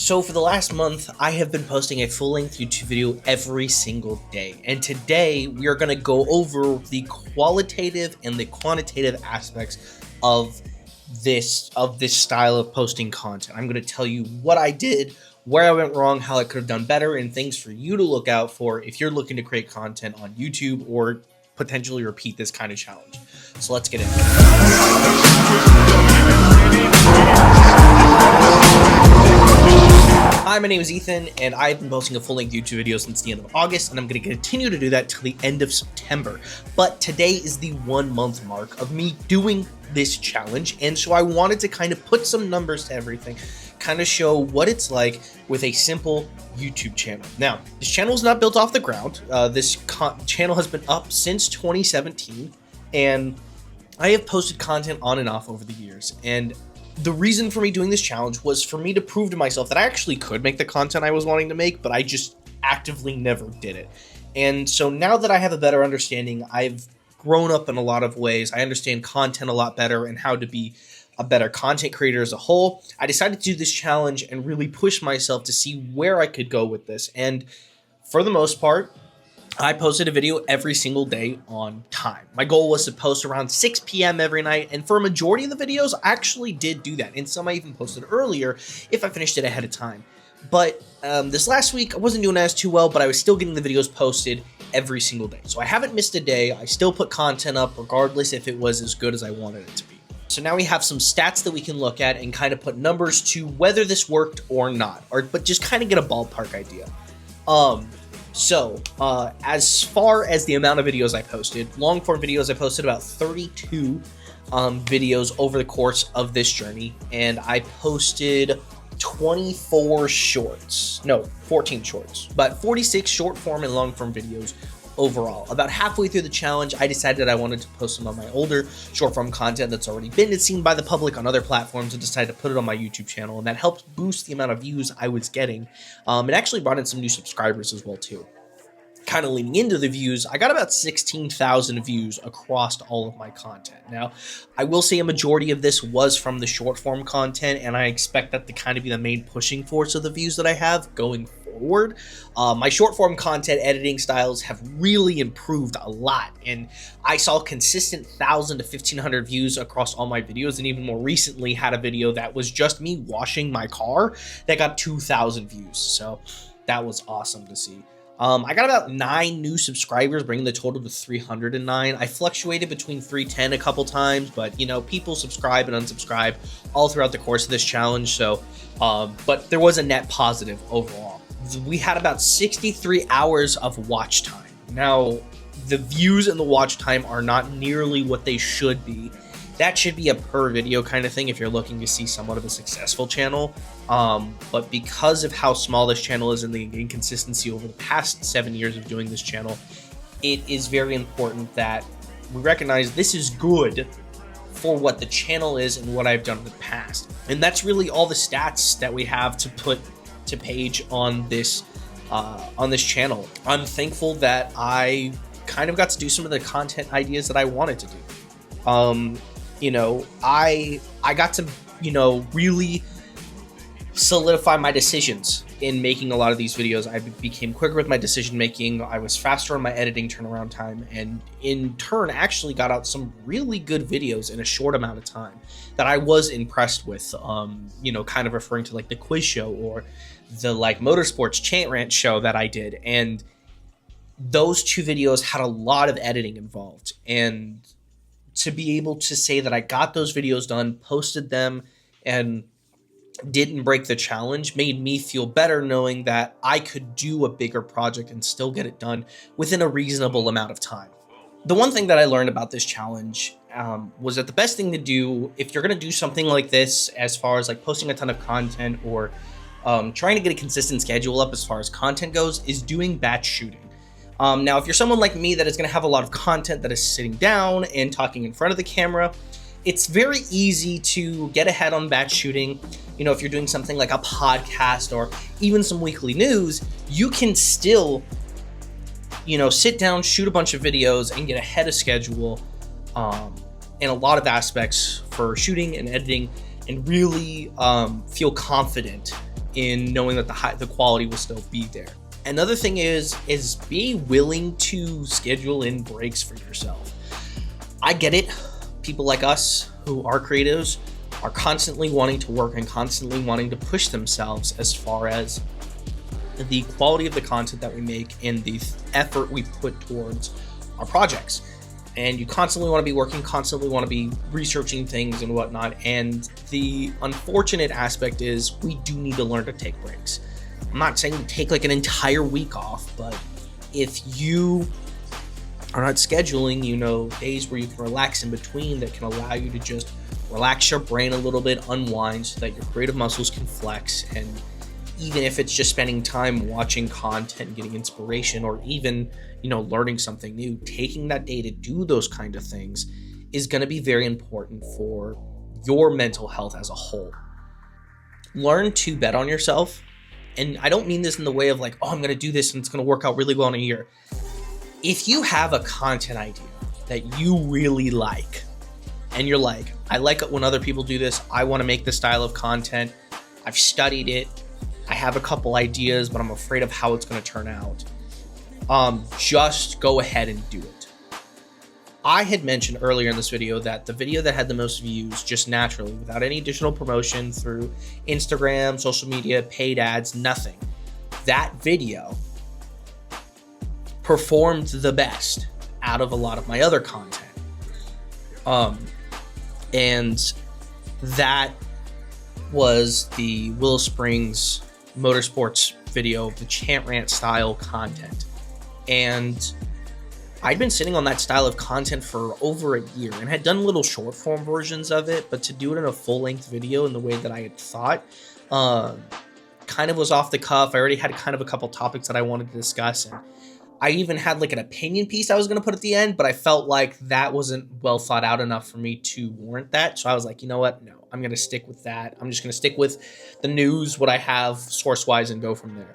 So for the last month, I have been posting a full-length YouTube video every single day. And today we are going to go over the qualitative and the quantitative aspects of this style of posting content. I'm going to tell you what I did, where I went wrong, how I could have done better, and things for you to look out for if you're looking to create content on YouTube or potentially repeat this kind of challenge. So let's get into it. Hi, my name is Ethan, and I've been posting a full-length YouTube video since the end of August, and I'm going to continue to do that till the end of September. But today is the 1 month mark of me doing this challenge, and so I wanted to kind of put some numbers to everything, kind of show what it's like with a simple YouTube channel. Now, this channel is not built off the ground. This channel has been up since 2017, and I have posted content on and off over the years, and the reason for me doing this challenge was for me to prove to myself that I actually could make the content I was wanting to make, but I just actively never did it. And so now that I have a better understanding, I've grown up in a lot of ways. I understand content a lot better and how to be a better content creator as a whole. I decided to do this challenge and really push myself to see where I could go with this. And for the most part, I posted a video every single day on time. My goal was to post around 6 p.m. every night, and for a majority of the videos, I actually did do that, and some I even posted earlier if I finished it ahead of time. But this last week, I wasn't doing as too well, but I was still getting the videos posted every single day. So I haven't missed a day. I still put content up regardless if it was as good as I wanted it to be. So now we have some stats that we can look at and kind of put numbers to whether this worked or not, but just kind of get a ballpark idea. So, as far as the amount of videos I posted, long form videos, I posted about 32 videos over the course of this journey, and I posted 14 shorts, but 46 short form and long form videos overall. About halfway through the challenge, I decided that I wanted to post some of my older short form content that's already been seen by the public on other platforms, and decided to put it on my YouTube channel, and that helped boost the amount of views I was getting. It actually brought in some new subscribers as well too. Kind of leaning into the views, I got about 16,000 views across all of my content. Now, I will say a majority of this was from the short form content, and I expect that to kind of be the main pushing force of the views that I have going forward. My short form content editing styles have really improved a lot, and I saw consistent 1,000 to 1,500 views across all my videos, and even more recently had a video that was just me washing my car that got 2,000 views. So that was awesome to see. I got about 9 new subscribers, bringing the total to 309. I fluctuated between 310 a couple times, but you know, people subscribe and unsubscribe all throughout the course of this challenge. So, but there was a net positive overall. We had about 63 hours of watch time. Now, the views and the watch time are not nearly what they should be. That should be a per video kind of thing if you're looking to see somewhat of a successful channel. But because of how small this channel is and the inconsistency over the past 7 years of doing this channel, it is very important that we recognize this is good for what the channel is and what I've done in the past. And that's really all the stats that we have to put to page on this channel. I'm thankful that I kind of got to do some of the content ideas that I wanted to do. You know, I got to, really solidify my decisions in making a lot of these videos. I became quicker with my decision making. I was faster on my editing turnaround time, and in turn actually got out some really good videos in a short amount of time that I was impressed with. Kind of referring to like the quiz show or the like motorsports Chant rant show that I did. And those 2 videos had a lot of editing involved, and to be able to say that I got those videos done, posted them, and didn't break the challenge made me feel better knowing that I could do a bigger project and still get it done within a reasonable amount of time. The one thing that I learned about this challenge was that the best thing to do if you're going to do something like this, as far as like posting a ton of content or trying to get a consistent schedule up as far as content goes, is doing batch shooting. Now, if you're someone like me that is going to have a lot of content that is sitting down and talking in front of the camera, it's very easy to get ahead on batch shooting. If you're doing something like a podcast or even some weekly news, you can still, sit down, shoot a bunch of videos, and get ahead of schedule in a lot of aspects for shooting and editing, and really feel confident in knowing that the quality will still be there. Another thing is be willing to schedule in breaks for yourself. I get it. People like us who are creatives are constantly wanting to work and constantly wanting to push themselves as far as the quality of the content that we make and the effort we put towards our projects. And you constantly want to be working, constantly want to be researching things and whatnot. And the unfortunate aspect is we do need to learn to take breaks. I'm not saying to take like an entire week off, but if you are not scheduling, days where you can relax in between that can allow you to just relax your brain a little bit, unwind so that your creative muscles can flex. And even if it's just spending time watching content, getting inspiration, or even, learning something new, taking that day to do those kind of things is going to be very important for your mental health as a whole. Learn to bet on yourself. And I don't mean this in the way of like, oh, I'm going to do this and it's going to work out really well in a year. If you have a content idea that you really like, and you're like, I like it when other people do this, I want to make this style of content, I've studied it, I have a couple ideas, but I'm afraid of how it's going to turn out, just go ahead and do it. I had mentioned earlier in this video that the video that had the most views just naturally, without any additional promotion through Instagram, social media, paid ads, nothing, that video performed the best out of a lot of my other content. And that was the Willow Springs Motorsports video, the Chant rant style content. And I'd been sitting on that style of content for over a year and had done little short form versions of it, but to do it in a full length video in the way that I had thought, kind of was off the cuff. I already had kind of a couple topics that I wanted to discuss, and I even had like an opinion piece I was going to put at the end, but I felt like that wasn't well thought out enough for me to warrant that. So I was like, you know what? No, I'm going to stick with that. I'm just going to stick with the news, what I have source wise, and go from there.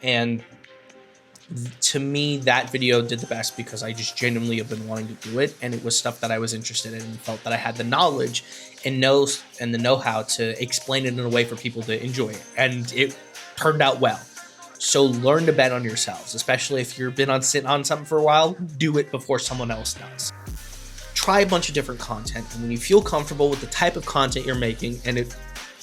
And to me, that video did the best because I just genuinely have been wanting to do it. And it was stuff that I was interested in and felt that I had the knowledge and the know-how to explain it in a way for people to enjoy it. And it turned out well. So learn to bet on yourselves, especially if you've been sitting on something for a while. Do it before someone else does. Try a bunch of different content, and when you feel comfortable with the type of content you're making and it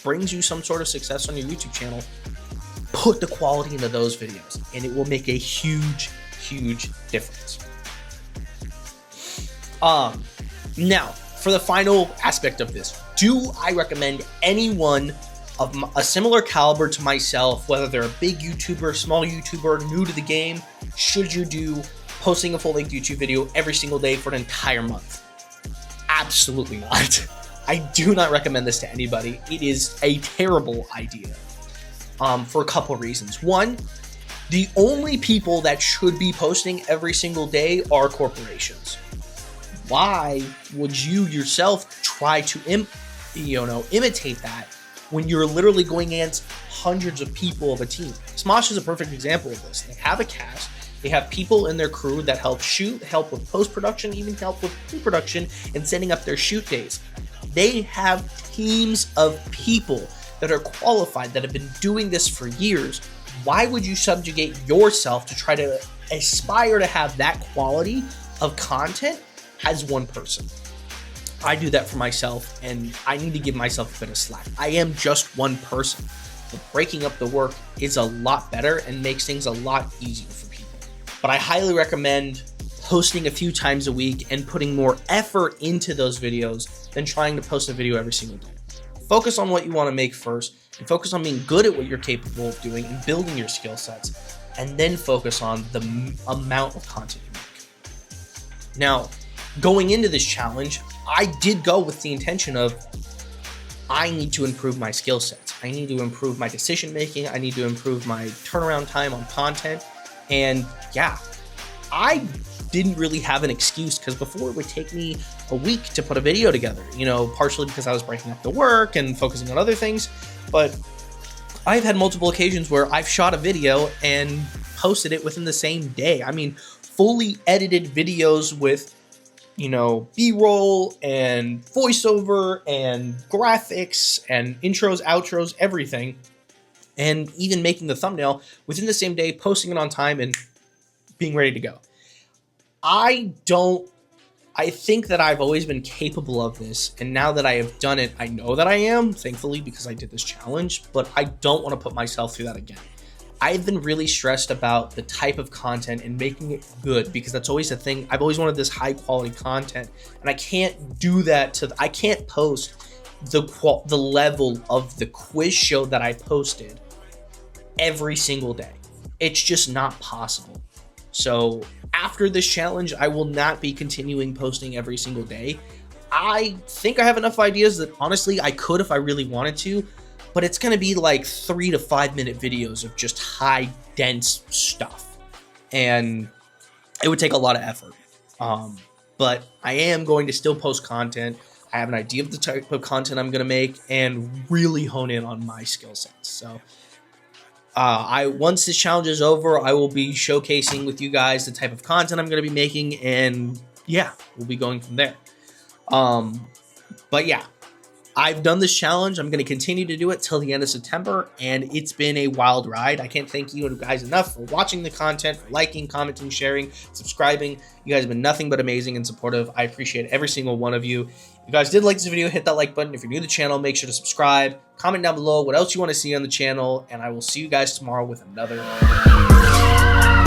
brings you some sort of success on your YouTube channel, put the quality into those videos, and it will make a huge, huge difference. Now, for the final aspect of this, do I recommend anyone of a similar caliber to myself, whether they're a big YouTuber, small YouTuber, new to the game, should you do posting a full-length YouTube video every single day for an entire month? Absolutely not. I do not recommend this to anybody. It is a terrible idea for a couple of reasons. One, the only people that should be posting every single day are corporations. Why would you yourself try to imitate that when you're literally going against hundreds of people of a team? Smosh is a perfect example of this. They have a cast, they have people in their crew that help shoot, help with post-production, even help with pre-production and setting up their shoot days. They have teams of people that are qualified, that have been doing this for years. Why would you subjugate yourself to try to aspire to have that quality of content as one person? I do that for myself, and I need to give myself a bit of slack. I am just one person, but breaking up the work is a lot better and makes things a lot easier for people. But I highly recommend posting a few times a week and putting more effort into those videos than trying to post a video every single day. Focus on what you want to make first, and focus on being good at what you're capable of doing and building your skill sets, and then focus on the amount of content you make. Now, going into this challenge, I did go with the intention of, I need to improve my skill sets. I need to improve my decision making. I need to improve my turnaround time on content. And yeah, I didn't really have an excuse, because before it would take me a week to put a video together, partially because I was breaking up the work and focusing on other things. But I've had multiple occasions where I've shot a video and posted it within the same day. I mean, fully edited videos with B-roll and voiceover and graphics and intros, outros, everything. and even making the thumbnail within the same day, posting it on time, and being ready to go. I think that I've always been capable of this, and now that I have done it, I know that I am, thankfully, because I did this challenge, but I don't want to put myself through that again. I've been really stressed about the type of content and making it good, because that's always the thing. I've always wanted this high quality content, and I can't do that I can't post the level of the quiz show that I posted every single day. It's just not possible. So after this challenge, I will not be continuing posting every single day. I think I have enough ideas that honestly I could if I really wanted to, but it's going to be like 3 to 5 minute videos of just high dense stuff, and it would take a lot of effort. But I am going to still post content. I have an idea of the type of content I'm going to make and really hone in on my skill sets. So once this challenge is over, I will be showcasing with you guys the type of content I'm going to be making, and yeah, we'll be going from there. But yeah, I've done this challenge. I'm going to continue to do it till the end of September, and it's been a wild ride. I can't thank you guys enough for watching the content, for liking, commenting, sharing, subscribing. You guys have been nothing but amazing and supportive. I appreciate every single one of you. If you guys did like this video, hit that like button. If you're new to the channel, make sure to subscribe. Comment down below what else you want to see on the channel, and I will see you guys tomorrow with another video.